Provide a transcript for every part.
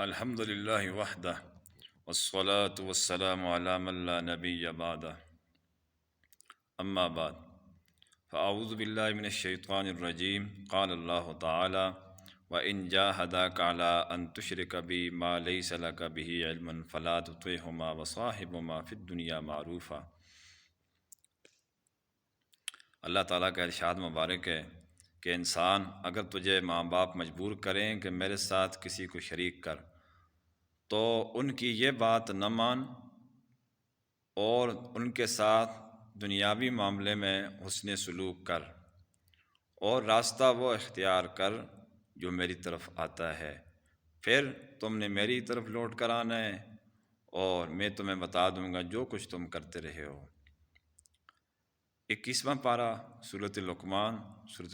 الحمد للہ وحدہ والصلاة والسلام علی من لا نبی بعدہ اما بعد فاعوذ باللہ من الشیطان الرجیم قال اللہ تعالی وَإِن جَاهَدَاكَ عَلَىٰ أَن تُشْرِكَ بِي مَا لَيْسَ لَكَ بِهِ عِلْمٌ فَلَا تُطِعْهُمَا وَصَاحِبْهُمَا فِي الدُّنْيَا مَعْرُوفًا۔ اللہ تعالیٰ کا ارشاد مبارک ہے کہ انسان اگر تجھے ماں باپ مجبور کریں کہ میرے ساتھ کسی کو شریک کر تو ان کی یہ بات نہ مان اور ان کے ساتھ دنیاوی معاملے میں حسن سلوک کر اور راستہ وہ اختیار کر جو میری طرف آتا ہے، پھر تم نے میری طرف لوٹ کر آنا ہے اور میں تمہیں بتا دوں گا جو کچھ تم کرتے رہے ہو۔ 21واں پارہ سورۃ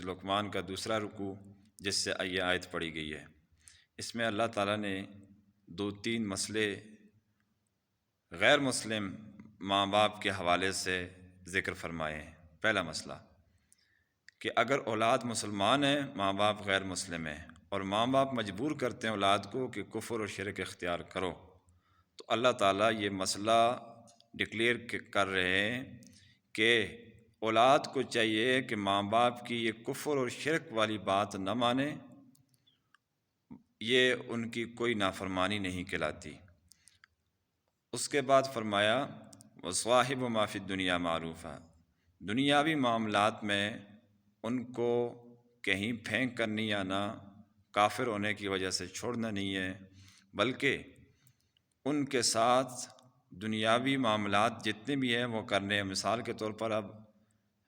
لقمان کا دوسرا رکوع جس سے یہ آیت پڑھی گئی ہے، اس میں اللہ تعالیٰ نے 2-3 مسئلے غیر مسلم ماں باپ کے حوالے سے ذکر فرمائے ہیں۔ پہلا مسئلہ کہ اگر اولاد مسلمان ہے، ماں باپ غیر مسلم ہیں اور ماں باپ مجبور کرتے ہیں اولاد کو کہ کفر اور شرک اختیار کرو، تو اللہ تعالیٰ یہ مسئلہ ڈکلیئر کر رہے ہیں کہ اولاد کو چاہیے کہ ماں باپ کی یہ کفر اور شرک والی بات نہ مانے، یہ ان کی کوئی نافرمانی نہیں کہلاتی۔ اس کے بعد فرمایا وَصَاحِبْهُمَا فِي الدُّنْيَا مَعْرُوفًا، دنیاوی معاملات میں ان کو کہیں پھینک کر نہیں آنا، کافر ہونے کی وجہ سے چھوڑنا نہیں ہے، بلکہ ان کے ساتھ دنیاوی معاملات جتنے بھی ہیں وہ کرنے ہیں۔ مثال کے طور پر اب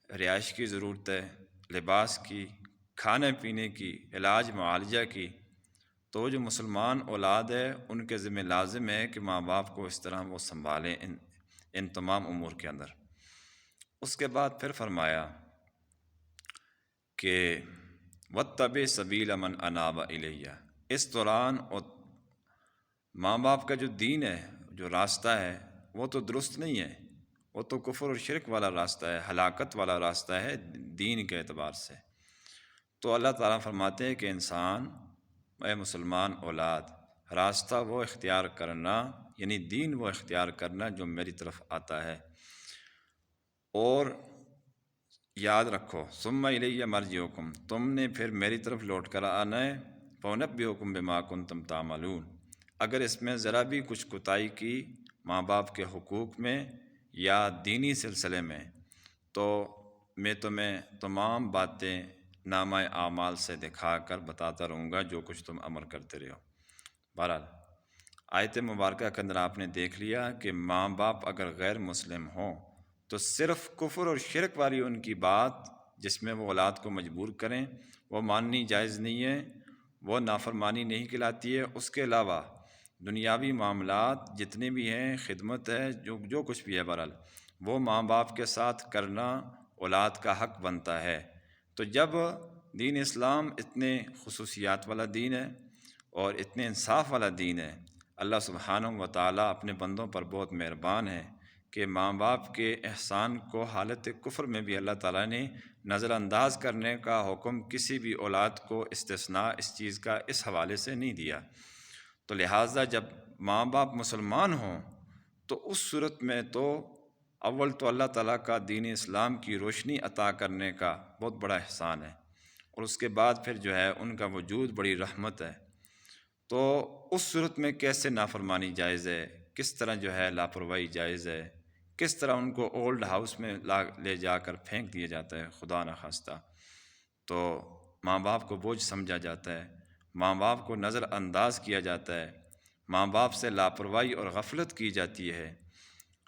رہائش کی ضرورت ہے، لباس کی، کھانے پینے کی، علاج معالجہ کی، تو جو مسلمان اولاد ہے ان کے ذمہ لازم ہے کہ ماں باپ کو اس طرح وہ سنبھالیں ان تمام امور کے اندر۔ اس کے بعد پھر فرمایا کہ وَاتَّبِعْ سَبِيلَ مَنْ أَنَابَ إِلَيَّ، اس دوران ماں باپ کا جو دین ہے، جو راستہ ہے، وہ تو درست نہیں ہے، وہ تو کفر اور شرک والا راستہ ہے، ہلاکت والا راستہ ہے دین کے اعتبار سے۔ تو اللہ تعالیٰ فرماتے ہیں کہ انسان، اے مسلمان اولاد، راستہ وہ اختیار کرنا، یعنی دین وہ اختیار کرنا جو میری طرف آتا ہے، اور یاد رکھو ثم الی مرجعکم، تم نے پھر میری طرف لوٹ کر آنا ہے، فانبئکم بما کنتم تعملون، اگر اس میں ذرا بھی کچھ کوتاہی کی ماں باپ کے حقوق میں یا دینی سلسلے میں، تو میں تمہیں تمام باتیں نامہ اعمال سے دکھا کر بتاتا رہوں گا جو کچھ تم عمل کرتے رہو۔ بہرحال آیت مبارکہ کے اندر آپ نے دیکھ لیا کہ ماں باپ اگر غیر مسلم ہوں تو صرف کفر اور شرک والی ان کی بات جس میں وہ اولاد کو مجبور کریں وہ ماننی جائز نہیں ہے، وہ نافرمانی نہیں کہلاتی ہے۔ اس کے علاوہ دنیاوی معاملات جتنے بھی ہیں، خدمت ہے، جو کچھ بھی ہے، بہرحال وہ ماں باپ کے ساتھ کرنا اولاد کا حق بنتا ہے۔ تو جب دین اسلام اتنے خصوصیات والا دین ہے اور اتنے انصاف والا دین ہے، اللہ سبحانہ و تعالیٰ اپنے بندوں پر بہت مہربان ہے کہ ماں باپ کے احسان کو حالت کفر میں بھی اللہ تعالیٰ نے نظر انداز کرنے کا حکم کسی بھی اولاد کو استثناء اس چیز کا اس حوالے سے نہیں دیا۔ تو لہٰذا جب ماں باپ مسلمان ہوں تو اس صورت میں تو اول تو اللہ تعالیٰ کا دین اسلام کی روشنی عطا کرنے کا بہت بڑا احسان ہے، اور اس کے بعد پھر جو ہے ان کا وجود بڑی رحمت ہے۔ تو اس صورت میں کیسے نافرمانی جائز ہے، کس طرح جو ہے لاپرواہی جائز ہے، کس طرح ان کو اولڈ ہاؤس میں لے جا کر پھینک دیا جاتا ہے خدا نخواستہ، تو ماں باپ کو بوجھ سمجھا جاتا ہے، ماں باپ کو نظر انداز کیا جاتا ہے، ماں باپ سے لاپرواہی اور غفلت کی جاتی ہے۔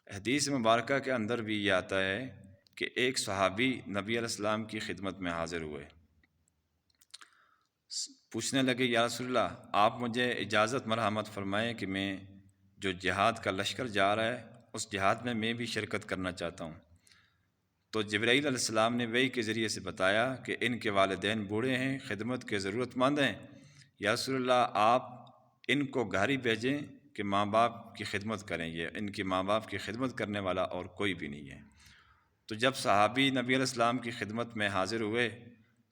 حدیث مبارکہ کے اندر بھی یہ آتا ہے کہ ایک صحابی نبی علیہ السلام کی خدمت میں حاضر ہوئے، پوچھنے لگے یا رسول اللہ آپ مجھے اجازت مرحمت فرمائیں کہ میں جو جہاد کا لشکر جا رہا ہے اس جہاد میں بھی شرکت کرنا چاہتا ہوں۔ تو جبرائیل علیہ السلام نے وحی کے ذریعے سے بتایا کہ ان کے والدین بوڑھے ہیں، خدمت کے ضرورت مند ہیں، یا رسول اللہ آپ ان کو گھر ہی بھیجیں کہ ماں باپ کی خدمت کریں، یہ ان کی ماں باپ کی خدمت کرنے والا اور کوئی بھی نہیں ہے۔ تو جب صحابی نبی علیہ السلام کی خدمت میں حاضر ہوئے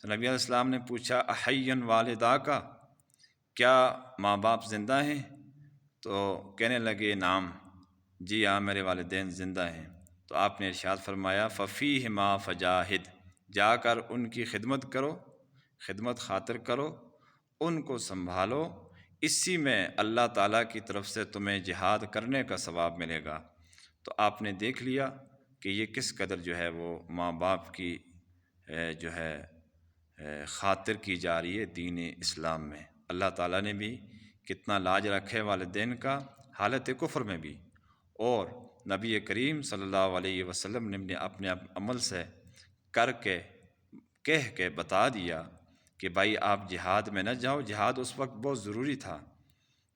تو نبی علیہ السلام نے پوچھا احیّ والدا کا، کیا ماں باپ زندہ ہیں؟ تو کہنے لگے نام، جی ہاں میرے والدین زندہ ہیں۔ تو آپ نے ارشاد فرمایا ففیہما فجاہد، جا کر ان کی خدمت کرو، خدمت خاطر کرو، ان کو سنبھالو، اسی میں اللہ تعالیٰ کی طرف سے تمہیں جہاد کرنے کا ثواب ملے گا۔ تو آپ نے دیکھ لیا کہ یہ کس قدر جو ہے وہ ماں باپ کی جو ہے خاطر کی جا رہی ہے دین اسلام میں۔ اللہ تعالیٰ نے بھی کتنا لاج رکھے والدین کا حالت کفر میں بھی، اور نبی کریم صلی اللہ علیہ وسلم نے اپنے عمل سے کر کے کہہ کے بتا دیا کہ بھائی آپ جہاد میں نہ جاؤ۔ جہاد اس وقت بہت ضروری تھا،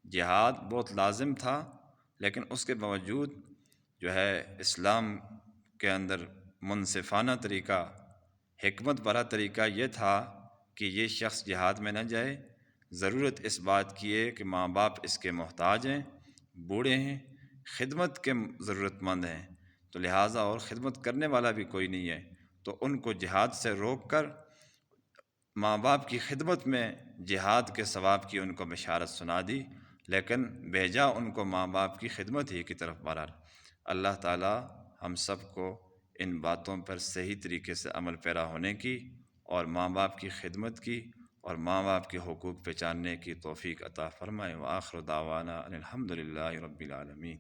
جہاد بہت لازم تھا، لیکن اس کے باوجود جو ہے اسلام کے اندر منصفانہ طریقہ، حکمت بھرا طریقہ یہ تھا کہ یہ شخص جہاد میں نہ جائے۔ ضرورت اس بات کی ہے کہ ماں باپ اس کے محتاج ہیں، بوڑھے ہیں، خدمت کے ضرورت مند ہیں، تو لہٰذا اور خدمت کرنے والا بھی کوئی نہیں ہے، تو ان کو جہاد سے روک کر ماں باپ کی خدمت میں جہاد کے ثواب کی ان کو بشارت سنا دی، لیکن بھیجا ان کو ماں باپ کی خدمت ہی کی طرف برار۔ اللہ تعالی ہم سب کو ان باتوں پر صحیح طریقے سے عمل پیرا ہونے کی اور ماں باپ کی خدمت کی اور ماں باپ کے حقوق پہچاننے کی توفیق عطا فرمائے۔ وآخر دعوانا ان الحمد للہ رب العالمین۔